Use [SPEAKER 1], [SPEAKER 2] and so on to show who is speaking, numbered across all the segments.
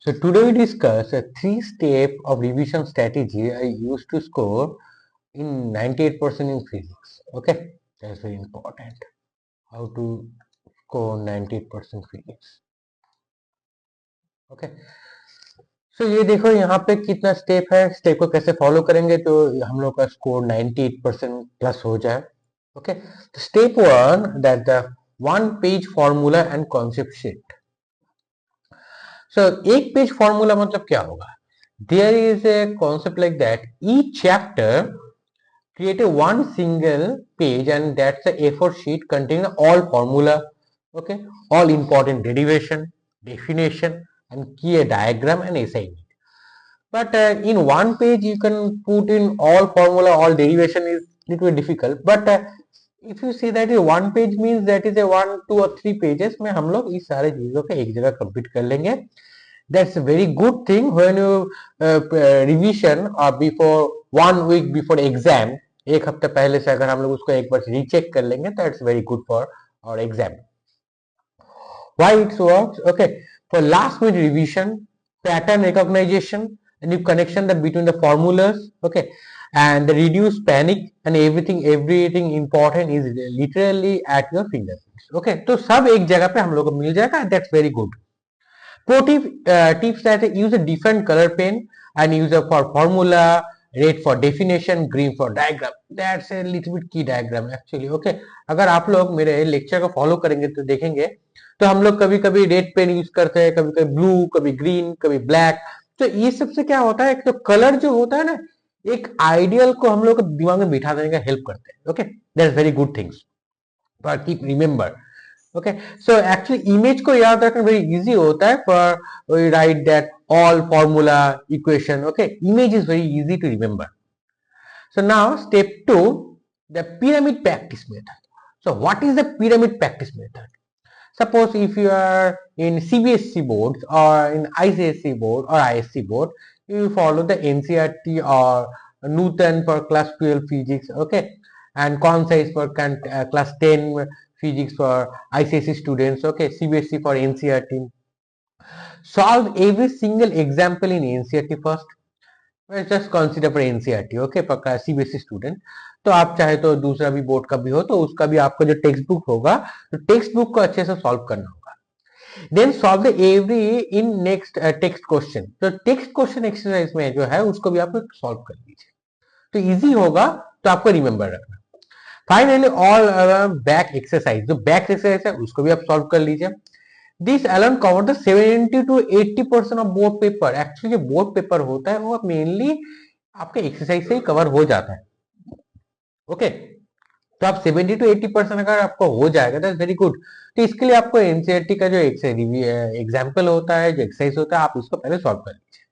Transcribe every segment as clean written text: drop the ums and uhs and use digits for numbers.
[SPEAKER 1] So today we discuss a three-step of revision strategy I used to score in 98% in physics. Okay, that's very important. How to score 98% physics. Okay, so ये देखो यहाँ पे कितना step है, step को कैसे follow करेंगे तो हम लोग का स्कोर 98% प्लस हो जाए. Okay, step one, that the one page formula and concept sheet. So एक पेज फॉर्मूला मतलब क्या होगा? There is a concept like that. Each chapter create a one single page, and that's a A4 sheet containing all formula, okay, all important derivation, definition, and key diagram and assignment. But in one page you can put in all formula, all derivation is little bit difficult. But if you see that one page means that is a 1, 2 or 3 pages में हम लोग इस सारे चीजों को एक जगह complete कर लेंगे. That's a very good thing when you revision or before 1 week before exam, एक हफ्ते पहले से अगर हम लोग उसको एक बार रीचेक कर लेंगे तो it's very good for our exam. Why it works? Okay, for last minute revision, pattern recognition, and you connection that between the formulas, okay, and the reduce panic, and everything important is literally at your fingertips. Okay, तो सब एक जगह पे हम लोग को मिल जाएगा. That's very good. Pro tips that use a different color pen and use it for formula, red for definition, green for diagram. That's a little bit key diagram actually. Okay, अगर आप लोग मेरे लेक्चर को follow करेंगे तो देखेंगे तो हम लोग कभी कभी रेड पेन यूज करते हैं, कभी कभी ब्लू, कभी ग्रीन, कभी ब्लैक. तो ये सबसे क्या होता है, तो कलर जो होता है ना, एक आइडियल को हम लोग दिमाग में बिठा देने का हेल्प करते हैं. Okay, that's very good things, but keep remember. Okay, so actually image को याद रखना very easy होता है. For we write that all formula equation. Okay, image is very easy to remember. So now step 2, the pyramid practice method. So what is the pyramid practice method? Suppose if you are in CBSE boards or in ICSE board or ISC board, you follow the NCERT or Newton for class 12 physics. Okay, and Concise for class 10 physics for ICSE students. Okay, CBSE for NCERT. Solve every single example in NCERT first. Just consider for NCERT. Okay, पक्का CBSE student. तो आप चाहे तो दूसरा भी board का भी हो तो उसका भी आपका जो टेक्स्ट बुक होगा तो टेक्स्ट बुक को अच्छे से सॉल्व करना होगा. Then solve the every in next text question. तो टेक्स्ट क्वेश्चन एक्सरसाइज में जो है उसको भी आप सॉल्व कर लीजिए तो इजी होगा, तो आपको रिमेंबर रखना. फाइनली ऑल बैक एक्सरसाइज, जो बैक एक्सरसाइज है उसको भी आप सॉल्व कर लीजिए. This alone cover the 70 to 80% of board paper. Actually जो बोर्ड पेपर होता है वो मेनली आपके एक्सरसाइज से ही कवर हो जाता है. ओके, तो आप 70 to 80% अगर आपको हो जाएगा तो वेरी गुड. तो इसके लिए आपको एनसीईआरटी का जो एग्जाम्पल होता है, जो एक्सरसाइज होता है, आप उसको पहले सॉल्व कर लीजिए.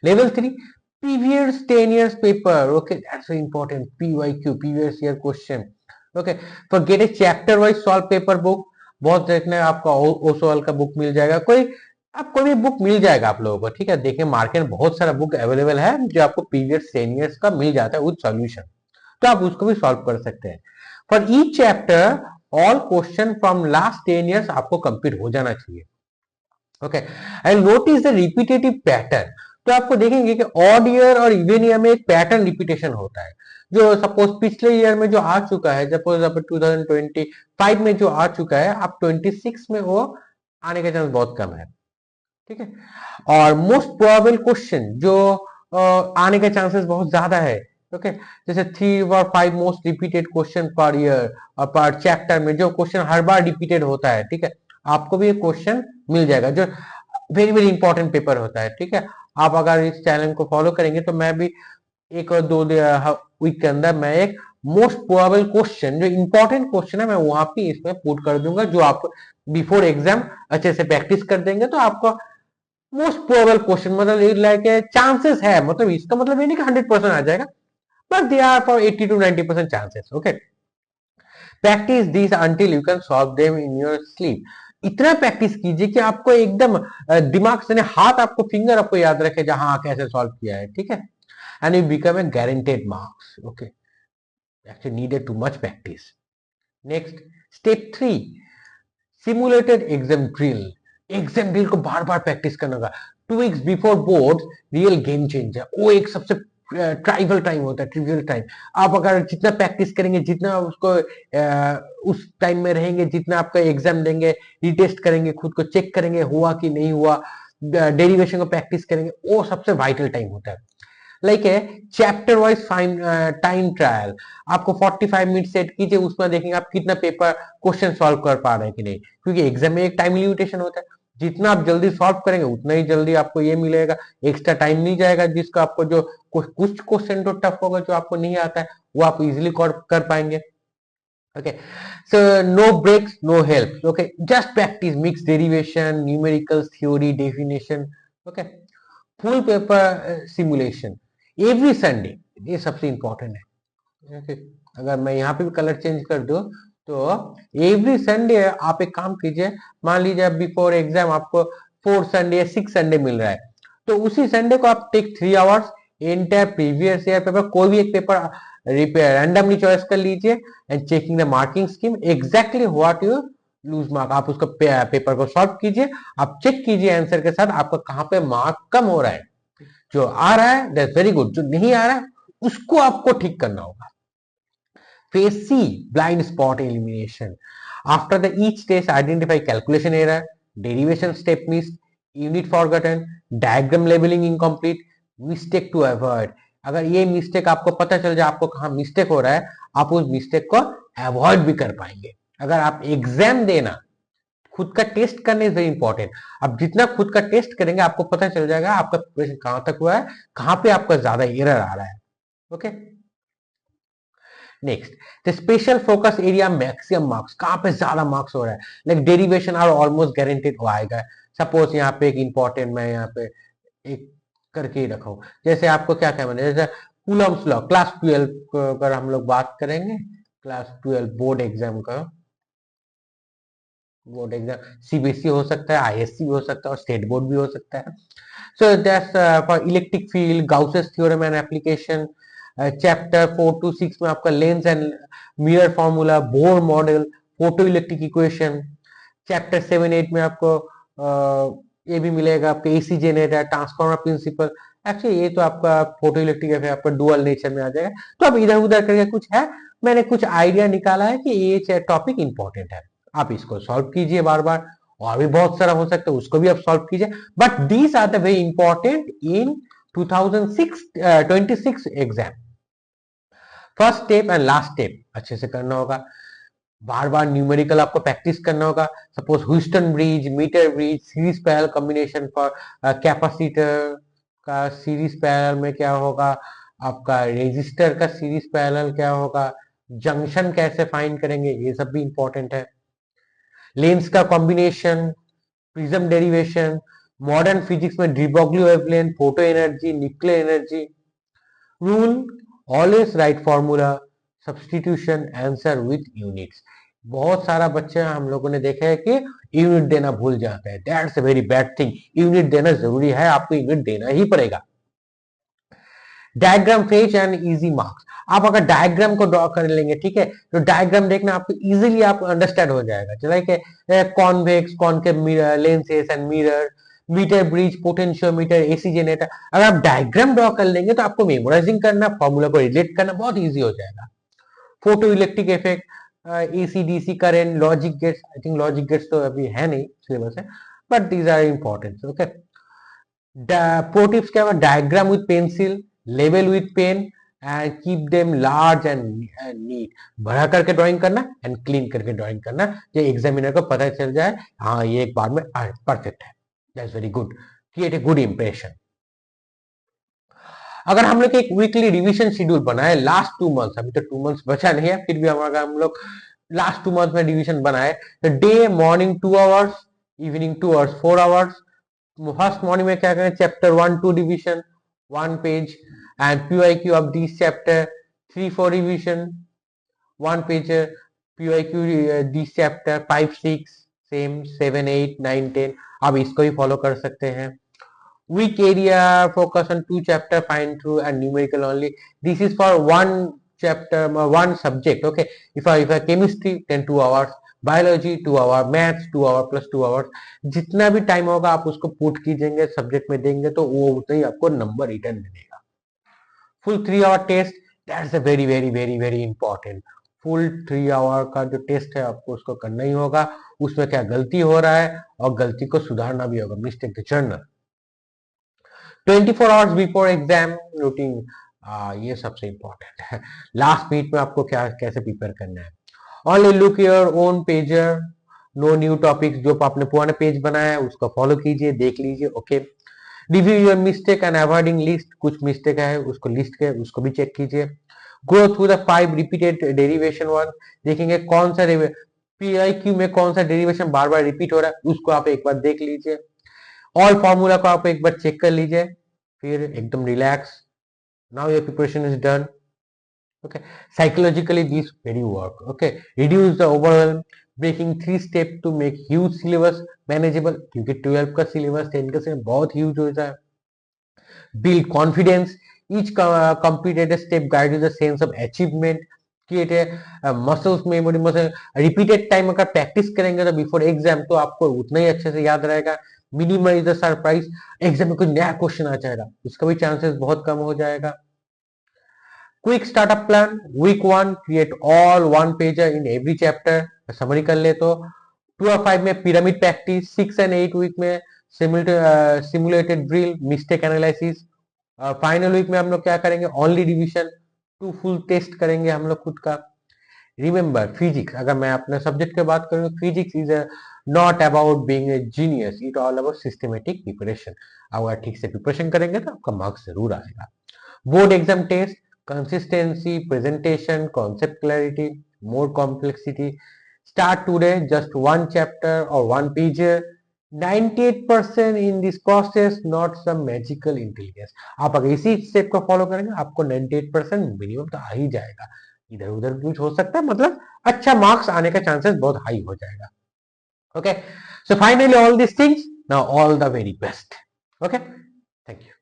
[SPEAKER 1] Level 3, previous 10 years paper. Okay, that's very important. PYQ, previous year question. Okay, for get a chapter wise solve paper book. बहुत देखने आपको ओसोवाल का बुक मिल जाएगा, कोई भी बुक मिल जाएगा आप लोगों को. ठीक है, देखिए मार्केट में बहुत सारा बुक अवेलेबल है जो आपको प्रीवियस 10 years का मिल जाता है विद सॉल्यूशन, तो आप उसको भी सॉल्व कर सकते हैं. For each chapter all question from last 10 years आपको कंप्लीट हो जाना चाहिए. Okay, and notice the repetitive pattern. तो आपको देखेंगे कि ऑड ईयर और इवन ईयर में एक पैटर्न रिपीटेशन होता है. जो सपोज पिछले ईयर में जो आ चुका है, सपोज अब 2025 में जो आ चुका है, अब 26 में वो आने का चांस बहुत कम है. ठीक है, और मोस्ट प्रोबेबल क्वेश्चन जो आने के चांसेस बहुत ज्यादा है. ओके, जैसे 3 और 5 most repeated question per year और पर चैप्टर में जो क्वेश्चन हर बार रिपीटेड होता है. ठीक है, आपको भी एक क्वेश्चन मिल जाएगा जो वेरी वेरी इंपॉर्टेंट पेपर होता है. ठीक है, आप अगर इस चैनल को फॉलो करेंगे तो मैं भी एक और 2 वीक के अंदर मैं एक मोस्ट प्रोबेबल क्वेश्चन जो इंपॉर्टेंट क्वेश्चन है मैं वहां पे इसमें पुट कर दूंगा, जो आप बिफोर एग्जाम अच्छे से प्रैक्टिस कर देंगे तो आपको मोस्ट प्रोबेबल क्वेश्चन मतलब लाइक चांसेस है, मतलब इसका मतलब ये नहीं कि 100% आ जाएगा, but they are for 80 to 90% chances. Okay, practice this until you can solve them in your sleep. इतना प्रैक्टिस कीजिए कि आपको एकदम दिमाग से हाथ, आपको फिंगर आपको याद रखे जहां कैसे सॉल्व किया है. ठीक है, and you become a guaranteed marks. Okay, actually needed too much practice. Next, step 3, simulated exam drill. Exam drill को बार बार प्रैक्टिस करना होगा. 2 weeks before board real game changer, वो एक सबसे ट्राइवल टाइम होता है, ट्रिवियल टाइम। आप अगर जितना प्रैक्टिस करेंगे, जितना उसको उस टाइम में रहेंगे, जितना आपका एग्जाम देंगे, रीटेस्ट करेंगे, खुद को चेक करेंगे हुआ कि नहीं हुआ, डेरिवेशन को प्रैक्टिस करेंगे, वो सबसे वाइटल टाइम होता है। लाइक है चैप्टर वाइज टाइम ट्रायल, आपको 45 मिनट सेट कीजिए, उसमें देखेंगे आप कितना पेपर क्वेश्चन सॉल्व कर पा रहे हैं कि नहीं, क्योंकि एग्जाम में एक टाइम लिमिटेशन होता है। जितना आप जल्दी सॉल्व करेंगे उतना ही जल्दी आपको ये मिलेगा, एक्स्ट्रा टाइम नहीं जाएगा, जिसका आपको जो कुछ क्वेश्चन तो टफ होगा जो आपको नहीं आता है, वो आप इजिली कर पाएंगे। Okay, so no breaks, no help. Okay, just practice mixed derivation, numericals, theory, definition. Okay, full paper simulation every Sunday. ये सबसे इंपॉर्टेंट है। okay. अगर मैं यहाँ पे भी कलर चेंज कर दूं तो एवरी संडे आप एक काम कीजिए, मान लीजिए बिफोर एग्जाम आपको 4 संडे या 6 संडे मिल रहा है, तो उसी संडे को आप take 3 hours entire previous year paper, कोई भी एक पेपर रैंडमली चॉइस कर लीजिए and checking the marking scheme exactly what you lose mark, आप उसको पेपर को सॉल्व कीजिए, आप चेक कीजिए आंसर के साथ आपका कहाँ पे मार्क कम हो रहा है। जो आ रहा है दैट्स वेरी गुड, जो नहीं आ रहा है उसको आपको ठीक करना होगा। Phase C blind spot elimination, after the each test identify calculation error, derivation step missed, unit forgotten, diagram labelling incomplete, mistake to avoid. अगर ये मिस्टेक आपको पता चल जाए आपको कहाँ मिस्टेक हो रहा है, आप उस मिस्टेक को अवॉइड भी कर पाएंगे। अगर आप एग्जाम देना, खुद का टेस्ट करना इज वेरी इंपॉर्टेंट। आप जितना खुद का टेस्ट करेंगे आपको पता चल जाएगा आपका प्रिपरेशन कहां तक हुआ है, कहां पे आपका ज्यादा एरर आ रहा है। Okay, next the special focus area maximum marks, कहां पे ज्यादा मार्क्स हो रहा है, like derivation are almost guaranteed हो आएगा। सपोज यहाँ पे एक इंपॉर्टेंट मैं यहाँ पे एक करके ही रखा हूं, जैसे आपको क्या क्या मैंने, जैसे कूलम्स लॉ क्लास 12 अगर हम लोग बात करेंगे, क्लास 12 बोर्ड एग्जाम का, बोर्ड एग्जाम सीबीएसई हो सकता है, आईएससी भी हो सकता है और स्टेट बोर्ड भी हो सकता है। So that's for electric field, Gauss's theorem and application, chapter 4 to 6 में आपका lens and mirror formula, Bohr model, photo electric equation. Chapter 7-8 में आपको ये भी मिलेगा आपके AC generator, transformer principle. Actually ये तो आपका फोटो इलेक्ट्रिक है, आपका डुअल नेचर में आ जाएगा, तो अब इधर उधर करके कुछ है, मैंने कुछ आइडिया निकाला है कि ये टॉपिक इंपॉर्टेंट है, आप इसको सॉल्व कीजिए बार बार, और भी बहुत सारा हो सकता है उसको भी आप सॉल्व कीजिए, but these are the very important in 2026 exam. First step and last step अच्छे से करना होगा, बार बार न्यूमेरिकल आपको प्रैक्टिस करना होगा। Suppose Wheatstone bridge, metre bridge, series parallel combination for capacitor का सीरीज पैरेलल में क्या होगा, आपका रेजिस्टर का सीरीज पैरेलल क्या होगा, जंक्शन कैसे फाइंड करेंगे, ये सब भी इंपॉर्टेंट है। लेंस का combination, prism derivation, modern physics में de Broglie wavelength, photo energy, nuclear energy, rule always write formula, substitution, answer with units. बहुत सारा बच्चे हम लोगों ने देखा है कि यूनिट देना भूल जाता है, that's a very bad thing, unit देना जरूरी है, आपको यूनिट देना ही पड़ेगा। Diagram phase and easy marks, आप अगर डायग्राम को ड्रॉ कर लेंगे, ठीक है, तो डायग्राम देखना आपको इजीली आप अंडरस्टैंड हो जाएगा, चला कि convex concave lenses and mirror, metre bridge, potentiometer, AC generator. अगर आप डायग्राम ड्रॉ कर लेंगे तो आपको मेमोराइजिंग करना, फॉर्मूला को रिलेट करना बहुत इजी हो जाएगा। Photo electric effect, AC DC current, logic gates, I think logic gates तो अभी है नहीं सिलेबस है, but these are important. Okay, pro tips क्या होगा, diagram with pencil, level with pen and keep them large and neat, बड़ा करके drawing करना एंड क्लीन करके ड्राइंग करना, जो एग्जामिनर को पता चल जाए हाँ ये एक बार में परफेक्ट है, that's very good, create a good impression. अगर हम लोग एक वीकली रिवीजन शेड्यूल बनाए लास्ट 2 मंथ्स, अभी तो 2 मंथ्स बचा नहीं है, फिर भी अगर हम लोग लास्ट 2 मंथ में रिवीजन बनाए, तो day morning 2 hours, evening 2 hours, 4 hours. First morning में क्या करें, chapter 1-2 revision 1 page and PYQ of this chapter, 3-4 revision 1 page, PYQ this chapter 5-6 same, 7-8-9-10, आप इसको ही फॉलो कर सकते हैं। Weak area, focus on 2 chapter, find through and numerical only. This is for one chapter, one subject. Okay, if I chemistry, then 2 hours. Biology 2 hour, maths 2 hour plus 2 hours, जितना भी time होगा आप उसको put कीजिएंगे subject में देंगे तो वो उतना ही आपको नंबर रिटर्न मिलेगा। Full 3 hour test, that's a very very very very important. Full 3 hour का जो टेस्ट है आपको उसको करना ही होगा, उसमें क्या गलती हो रहा है और गलती को सुधारना भी होगा, mistake the journal. 24 hours before exam routine, ये सबसे इंपॉर्टेंट है। लास्ट मिनट में आपको क्या कैसे प्रिपेयर करना है। Only look your own pager, no new topics, जो आपने पुराने पेज बनाया है उसको फॉलो कीजिए, देख लीजिए, okay. Review your mistake and avoiding list, कुछ मिस्टेक है उसको लिस्ट के उसको भी चेक कीजिए। Go through the 5 repeated derivation one, देखेंगे कौन सा पीआईक्यू में कौन सा डेरिवेशन बार बार रिपीट हो रहा है उसको आप एक बार देख लीजिए। ऑल फॉर्मूला को आप एक बार चेक कर लीजिए, फिर एकदम relax, now your preparation is done, okay. Psychologically this very work, okay. Reduce the overwhelm, breaking 3 step to make huge syllabus manageable, क्योंकि 12 का syllabus 10 का syllabus बहुत huge होता है। Build confidence, each completed step guide you the sense of achievement, create a muscles memory muscle, repeated time अगर practice करेंगे तो before exam तो आपको उतना ही अच्छे से याद रहेगा। Minimize the surprise, एग्जाम में कोई नया क्वेश्चन आ जाएगा उसका भी चांसेस बहुत कम हो जाएगा। Quick startup plan, week 1 create all one pager in every chapter, summary कर ले तो 2 और 5 में पिरामिड प्रैक्टिस, 6 एंड 8 वीक में simulated drill, mistake analysis, final week में हम लोग क्या करेंगे, ओनली रिवीजन, 2 फुल टेस्ट करेंगे हम लोग खुद का। रिमेंबर फिजिक्स, अगर मैं अपने सब्जेक्ट की बात करूँ, physics is not about being a genius, it all about systematic preparation. अगर ठीक से प्रिपरेशन करेंगे तो आपका मार्क्स जरूर आएगा। Board exam test, consistency, presentation, concept clarity, more complexity. Start today, just one chapter or one page. 98% in this process, not some magical intelligence. आप अगर इसी स्टेप को फॉलो करेंगे आपको 98% मिनिमम तो आ ही जाएगा, इधर उधर कुछ हो सकता है, मतलब अच्छा मार्क्स आने का चांसेस बहुत हाई हो जाएगा। Okay, so finally all this things, now all the very best. Okay, thank you.